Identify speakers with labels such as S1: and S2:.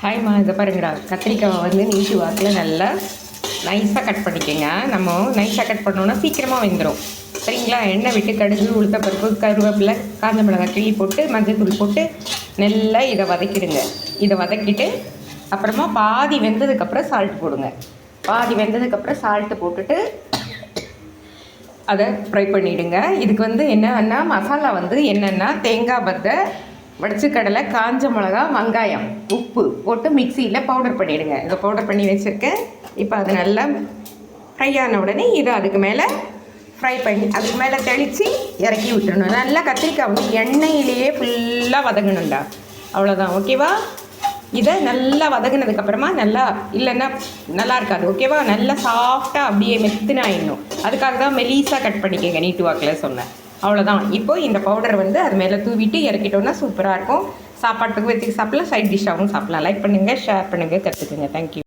S1: ஹாய்மா, இதை பாருங்கடா. கத்திரிக்காவை வந்து நீட்டு வாக்கில் நல்லா நைஸாக கட் பண்ணிக்கோங்க. நம்ம நைஸாக கட் பண்ணோன்னா சீக்கிரமாக வெந்துடும். சரிங்களா? எண்ணெய் விட்டு கடுகு, உளுத்தப்பருப்பு, கருவேப்பிலை, காஞ்ச மிளகாய் கிள்ளி போட்டு மஞ்சள் போட்டு நல்லா இதை வதக்கிடுங்க. இதை வதக்கிட்டு அப்புறமா பாதி வெந்ததுக்கப்புறம் சால்ட் போடுங்க. பாதி வெந்ததுக்கப்புறம் சால்ட்டு போட்டுட்டு அதை ஃப்ரை பண்ணிவிடுங்க. இதுக்கு வந்து என்னன்னா மசாலா வந்து என்னென்னா தேங்காய் பத்தை, வடிச்சுக்கடலை, காஞ்ச மிளகா, வெங்காயம், உப்பு போட்டு மிக்சியில் பவுடர் பண்ணிவிடுங்க. இதை பவுடர் பண்ணி வச்சுருக்கேன். இப்போ அது நல்லா ஃப்ரை ஆன உடனே இதை அதுக்கு மேலே ஃப்ரை பண்ணி அதுக்கு மேலே தெளித்து இறக்கி விட்டுறணும். நல்லா கத்திரிக்காய் வந்து எண்ணெயிலேயே ஃபுல்லாக வதங்கணும்டா. அவ்வளோதான். ஓகேவா? இதை நல்லா வதங்கினதுக்கப்புறமா நல்லா இல்லைன்னா நல்லா இருக்காது. ஓகேவா? நல்லா சாஃப்டாக அப்படியே மெத்துன்னு ஆயிடணும். அதுக்காக தான் மெலீஸாக கட் பண்ணிக்கங்க, நீட்டு வாக்கில் சொன்னேன். அவ்வளோதான். இப்போ இந்த பவுடர் வந்து அது மேலே தூவிட்டு இறக்கிட்டோன்னா சூப்பராக இருக்கும். சாப்பாட்டுக்கு வச்சு சாப்பிட்லாம், சைட் டிஷ்ஷாகவும் சாப்பிட்லாம். லைக் பண்ணுங்கள், ஷேர் பண்ணுங்கள், கற்றுக்குங்க. தேங்க்யூ.